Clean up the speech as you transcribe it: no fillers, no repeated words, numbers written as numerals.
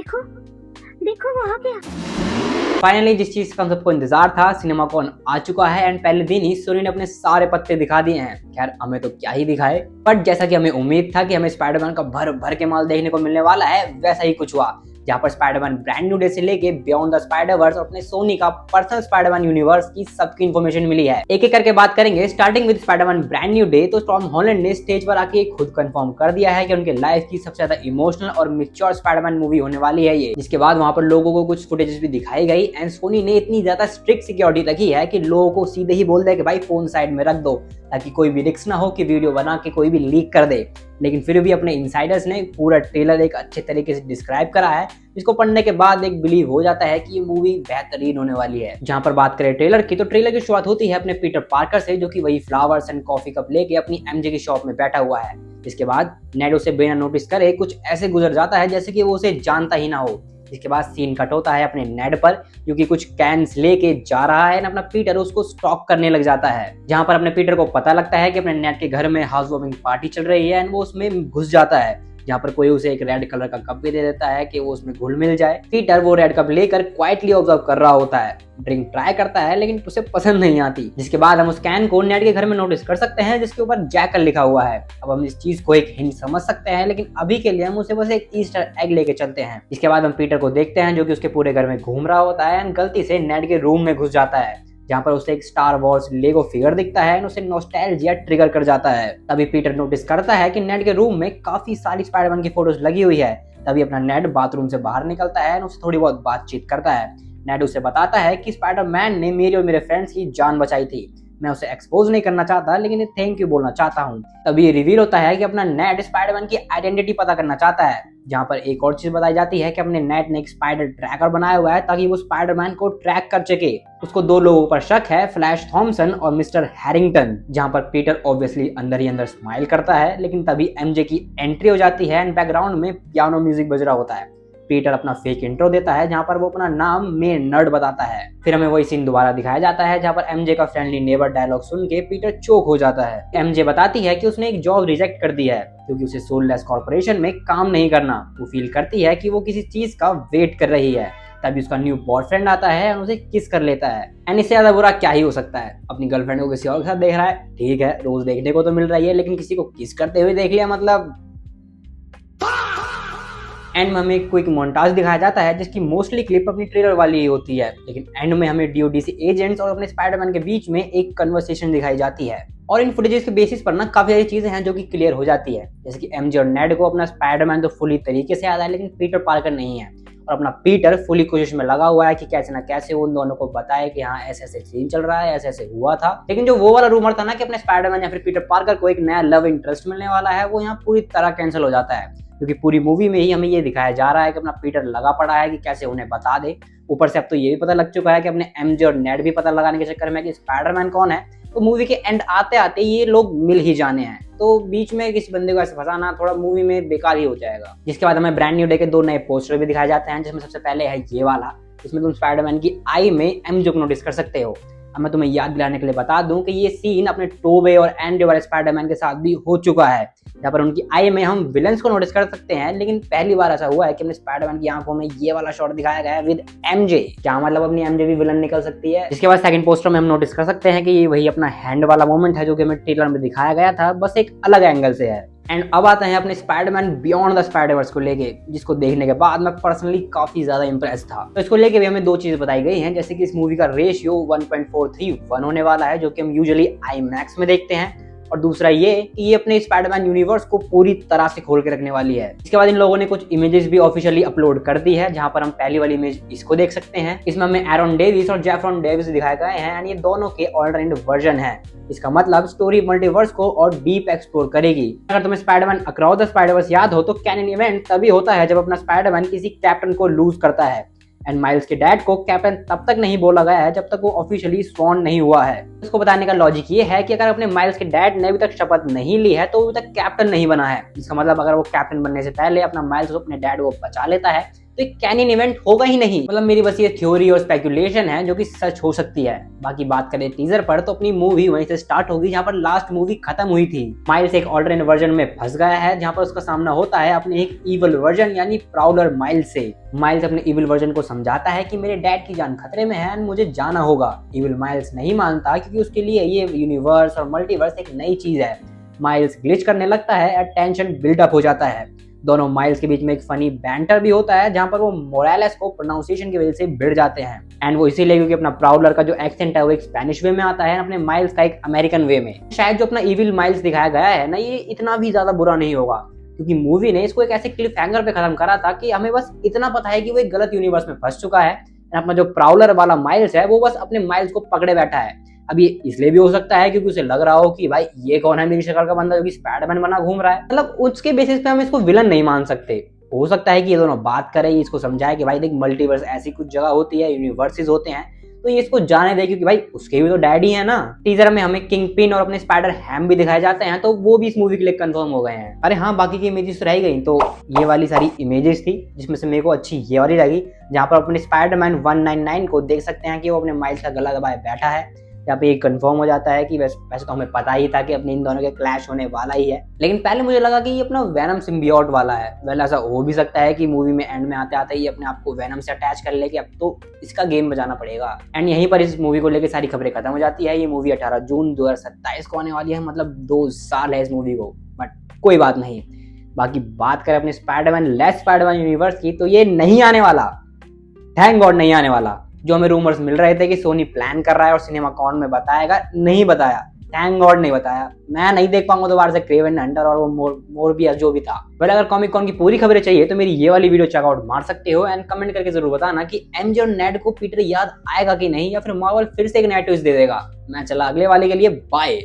देखो देखो वो आ गया। फाइनली जिस चीज का हम सबको इंतजार था, सिनेमाकॉन आ चुका है एंड पहले दिन ही सोनी ने अपने सारे पत्ते दिखा दिए हैं। खैर हमें तो क्या ही दिखाए, बट जैसा कि हमें उम्मीद था कि हमें स्पाइडरमैन का भर भर के माल देखने को मिलने वाला है, वैसा ही कुछ हुआ। जहाँ पर स्पाइडरमैन ब्रांड न्यू डे से लेके बियॉन्ड द स्पाइडरवर्स और अपने सोनी का पर्सनल स्पाइडरमैन यूनिवर्स की सबकी इन्फॉर्मेशन मिली है। एक एक करके बात करेंगे, starting with Spiderman brand new day. तो टॉम हॉलैंड ने स्टेज पर आके खुद कंफर्म कर दिया है कि उनके लाइफ की सबसे ज्यादा इमोशनल और मैच्योर स्पाइडरमैन मूवी होने वाली है ये। जिसके बाद वहां पर लोगों को कुछ फुटेजेस भी दिखाई गई एंड सोनी ने इतनी ज्यादा स्ट्रिक्ट सिक्योरिटी रखी है कि लोगों को सीधे ही बोल दे कि भाई फोन साइड में रख दो, ताकि कोई भी रिस्क ना हो कि वीडियो बना के कोई भी लीक कर दे। लेकिन फिर भी अपने इनसाइडर्स ने पूरा ट्रेलर एक अच्छे तरीके से डिस्क्राइब करा है, जिसको पढ़ने के बाद एक बिलीव हो जाता है कि ये मूवी बेहतरीन होने वाली है। जहां पर बात करें ट्रेलर की, तो ट्रेलर की शुरुआत होती है अपने पीटर पार्कर से, जो कि वही फ्लावर्स एंड कॉफी कप लेके अपनी एमजे की शॉप में बैठा हुआ है। इसके बाद नेड उसे बिना नोटिस करे कुछ ऐसे गुजर जाता है जैसे कि वो उसे जानता ही ना हो। इसके बाद सीन कट होता है अपने नेड पर, जो कि कुछ कैंस लेके जा रहा है, अपना पीटर उसको स्टॉक करने लग जाता है। जहां पर अपने पीटर को पता लगता है कि अपने नेड के घर में हाउस वार्मिंग पार्टी चल रही है एंड वो उसमें घुस जाता है। जहाँ पर कोई उसे एक रेड कलर का कप भी दे देता है कि वो उसमें घुल मिल जाए। पीटर वो रेड कप लेकर क्वाइटली ऑब्जर्व कर रहा होता है, ड्रिंक ट्राई करता है लेकिन उसे पसंद नहीं आती। जिसके बाद हम उस कैन को नेड के घर में नोटिस कर सकते हैं, जिसके ऊपर जैकल लिखा हुआ है। अब हम इस चीज को एक हिंट समझ सकते हैं, लेकिन अभी के लिए हम उसे बस एक ईस्टर एग लेके चलते हैं। इसके बाद हम पीटर को देखते हैं जो कि उसके पूरे घर में घूम रहा होता है एंड गलती से नेड के रूम में घुस जाता है, जहाँ पर उसे एक स्टार वॉर्स लेगो फिगर दिखता है और उसे नॉस्टैल्जिया ट्रिगर कर जाता है। तभी पीटर नोटिस करता है कि नेड के रूम में काफी सारी स्पाइडरमैन की फोटोज लगी हुई है। तभी अपना नेड बाथरूम से बाहर निकलता है और उससे थोड़ी बहुत बातचीत करता है। नेड उसे बताता है कि स्पाइडरमैन ने मेरी और मेरे फ्रेंड्स की जान बचाई थी। मैं उसे एक्सपोज नहीं करना चाहता, लेकिन थैंक यू बोलना चाहता हूँ। तभी ये रिवील होता है कि अपना नेड स्पाइडरमैन की आइडेंटिटी पता करना चाहता है। जहाँ पर एक और चीज बताई जाती है कि अपने नेड ने एक स्पाइडर ट्रैकर बनाया हुआ है ताकि वो स्पाइडरमैन को ट्रैक कर सके। उसको दो लोगों पर शक है, फ्लैश थॉमसन और मिस्टर हैरिंगटन। जहाँ पर पीटर ऑब्वियसली अंदर ही अंदर स्माइल करता है, लेकिन तभी एमजे की एंट्री हो जाती है एंड बैकग्राउंड में पियानो म्यूजिक बज रहा होता है। पीटर अपना फेक इंट्रो देता है, जहाँ पर वो अपना नाम में नर्ड बताता है। फिर हमें वही सीन दोबारा दिखाया जाता है, जहाँ पर एमजे का फ्रेंडली नेबर डायलॉग सुन के पीटर चोक हो जाता है। एमजे बताती है कि उसने एक जॉब रिजेक्ट कर दी है क्योंकि उसे सोललेस कॉर्पोरेशन में काम नहीं करना। वो फील करती है कि वो किसी चीज का वेट कर रही है। तभी उसका न्यू बॉयफ्रेंड आता है और उसे किस कर लेता है। एंड इससे ज्यादा बुरा क्या ही हो सकता है, अपनी गर्लफ्रेंड को किसी और के साथ देख रहा है। ठीक है, रोज देखने को तो मिल रही है, लेकिन किसी को किस करते हुए देख लिया, मतलब। एंड में हमें क्विक मोन्टाज दिखाया जाता है, जिसकी मोस्टली क्लिप अपनी ट्रेलर वाली ही होती है, लेकिन एंड में हमें डीओडीसी एजेंट्स और अपने स्पाइडरमैन के बीच में एक कन्वर्सेशन दिखाई जाती है। और इन फुटेजेस के बेसिस पर ना काफी सारी चीजें हैं जो कि क्लियर हो जाती है, जैसे कि एमजे और नेड को अपना स्पाइडरमैन तो फुली तरीके से याद है, लेकिन पीटर पार्कर नहीं है। और अपना पीटर फुली कोशिश में लगा हुआ है कि कैसे ना कैसे उन दोनों को बताए कि हाँ ऐसे ऐसे सीन चल रहा है, ऐसे ऐसे हुआ था। लेकिन जो वो वाला रूमर था ना कि अपने स्पाइडरमैन या फिर पीटर पार्कर को एक नया लव इंटरेस्ट मिलने वाला है, वो यहाँ पूरी तरह कैंसिल हो जाता है, क्योंकि पूरी मूवी में ही हमें ये दिखाया जा रहा है कि अपना पीटर लगा पड़ा है कि कैसे उन्हें बता दे। ऊपर से अब तो ये भी पता लग चुका है कि अपने एमजे और नेड भी पता लगाने के चक्कर में कि स्पाइडरमैन कौन है। तो मूवी के एंड आते आते ये लोग मिल ही जाने हैं, तो बीच में किसी बंदे को ऐसे फंसाना थोड़ा मूवी में बेकार ही हो जाएगा। जिसके बाद हमें ब्रांड न्यू डे के दो नए पोस्टर भी दिखाए जाते हैं, जिसमें सबसे पहले है ये वाला, जिसमें तुम स्पाइडरमैन की आई में एमजे को नोटिस कर सकते हो। अब मैं तुम्हें याद दिलाने के लिए बता दूं कि ये सीन अपने टोबे और एंड्रे वाले स्पाइडरमैन के साथ भी हो चुका है, जहाँ पर उनकी आई में हम विलन्स को नोटिस कर सकते हैं। लेकिन पहली बार ऐसा हुआ है कि अपने स्पाइडरमैन की आंखों में ये वाला शॉट दिखाया गया है विद एमजे। क्या मतलब अपनी एमजे भी विलन निकल सकती है। इसके बाद सेकंड पोस्टर में हम नोटिस कर सकते हैं कि ये वही अपना हैंड वाला मोमेंट है जो कि हमें ट्रेलर में दिखाया गया था, बस एक अलग एंगल से है। एंड अब आते हैं अपने स्पाइडरमैन बियॉन्ड द स्पाइडरवर्स को लेके, जिसको देखने के बाद मैं पर्सनली काफी ज्यादा इंप्रेस था। तो इसको लेके भी हमें दो चीजें बताई गई हैं, जैसे कि इस मूवी का रेशियो 1.431 होने वाला है, जो कि हम यूजुअली आईमैक्स में देखते हैं, और दूसरा ये कि ये अपने स्पाइडरमैन यूनिवर्स को पूरी तरह से खोल के रखने वाली है। इसके बाद इन लोगों ने कुछ इमेजेस भी ऑफिशियली अपलोड कर दी है, जहां पर हम पहली वाली इमेज इसको देख सकते हैं। इसमें हमें एरॉन डेविस और जेफरॉन डेविस दिखाए गए हैं एंड ये दोनों के ऑल्टरनेटिव वर्जन है। इसका मतलब स्टोरी मल्टीवर्स को और डीप एक्सप्लोर करेगी। अगर तुम्हें स्पाइडरमैन अक्रॉस द स्पाइडरवर्स याद हो, तो कैनन इवेंट तभी होता है जब अपना स्पाइडरमैन किसी कैप्टन को लूज करता है। एंड माइल्स के डैड को कैप्टन तब तक नहीं बोला गया है जब तक वो ऑफिशियली स्वॉन नहीं हुआ है। इसको बताने का लॉजिक ये है कि अगर अपने माइल्स के डैड ने अभी तक शपथ नहीं ली है तो अभी तक कैप्टन नहीं बना है। इसका मतलब अगर वो कैप्टन बनने से पहले अपना माइल्स अपने डैड को बचा लेता है तो एक कैनियन इवेंट होगा ही नहीं। मतलब मेरी बस ये थ्योरी और स्पेकुलेशन है जो कि सच हो सकती है। बाकी बात करें टीजर पर, तो अपनी मूवी वहीं से स्टार्ट होगी जहां पर लास्ट मूवी खत्म हुई थी। माइल्स एक ऑल्टरनेट वर्जन में फंस गया है जहां पर उसका सामना होता है अपने एक इविल वर्जन यानी प्राउलर माइल्स से। माइल्स अपने इविल वर्जन को समझाता है कि मेरे डैड की जान खतरे में है एंड मुझे जाना होगा। इविल माइल्स नहीं मानता क्योंकि उसके लिए ये यूनिवर्स और मल्टीवर्स एक नई चीज है। माइल्स ग्लिच करने लगता है और टेंशन बिल्डअप हो जाता है। दोनों माइल्स के बीच में एक फनी बैंटर भी होता है जहां पर वो मोरालेस को प्रोनाउंसिएशन की वजह से भिड़ जाते हैं। एंड वो इसीलिए क्योंकि अपना प्राउलर का जो एक्सेंट है वो एक स्पेनिश वे में आता है, अपने माइल्स का एक अमेरिकन वे में। शायद जो अपना इविल माइल्स दिखाया गया है ना, ये इतना भी ज्यादा बुरा नहीं होगा क्योंकि मूवी ने इसको एक ऐसे क्लिफ हैंगर पे खत्म करा था कि हमें बस इतना पता है कि वो एक गलत यूनिवर्स में फंस चुका है। अपना जो प्राउलर वाला माइल्स है वो बस अपने माइल्स को पकड़े बैठा है। अब ये इसलिए भी हो सकता है क्योंकि उसे लग रहा हो कि भाई ये कौन है मेरी शक्ल का बंदा जो कि स्पाइडरमैन बना घूम रहा है। मतलब उसके बेसिस पे हम इसको विलन नहीं मान सकते। हो सकता है कि ये दोनों बात करें, इसको समझाए कि भाई देख मल्टीवर्स ऐसी कुछ जगह होती है, यूनिवर्सेस होते हैं, तो ये इसको जाने दे क्योंकि भाई उसके भी तो डैडी है ना। टीजर में हमें किंग पिन और अपने स्पाइडर हैम भी दिखाए जाते हैं, तो वो भी इस मूवी के लिए कंफर्म हो गए हैं। अरे हाँ, बाकी की इमेजेस रह गई, तो ये वाली सारी इमेजेस थी जिसमें से मेरे को अच्छी ये वाली लगी जहाँ पर अपने स्पाइडरमैन 199 को देख सकते हैं कि वो अपने माइल्स का गला दबाए बैठा है। यहाँ पे ये कंफर्म हो जाता है कि वैसे तो हमें पता ही था कि अपने इन दोनों के क्लैश होने वाला ही है, लेकिन पहले मुझे लगा कि ये अपना वेनम सिम्बियोट वाला है। वेल ऐसा हो भी सकता है कि मूवी में एंड में आते आते ही अपने आप को वेनम से अटैच कर ले कि अब तो इसका गेम बजाना पड़ेगा। एंड यहीं पर इस मूवी को लेकर सारी खबरें खत्म हो जाती है। ये मूवी 18 जून 2027 को आने वाली है, मतलब 2 साल है इस मूवी को, बट कोई बात नहीं। बाकी बात करें अपने स्पाइडरमैन लेस स्पाइडरमैन यूनिवर्स की, तो ये नहीं आने वाला, थैंक गॉड नहीं आने वाला। जो हमें रूमर्स मिल रहे थे कि सोनी प्लान कर रहा है और सिनेमाकॉन में बताएगा, नहीं बताया, थैंक गॉड नहीं बताया। मैं नहीं देख पाऊंगा दोबारा से क्रेवन हंटर और वो मोरबियस जो भी था। पर अगर कॉमिक कॉन की पूरी खबरें चाहिए तो मेरी ये वाली वीडियो चेकआउट मार सकते हो एंड कमेंट करके जरूर बताना कि एमजे और नेड को पीटर याद आएगा कि नहीं, या फिर मार्वल फिर से एक नया ट्विस्ट दे देगा। मैं चला अगले वाले के लिए, बाय।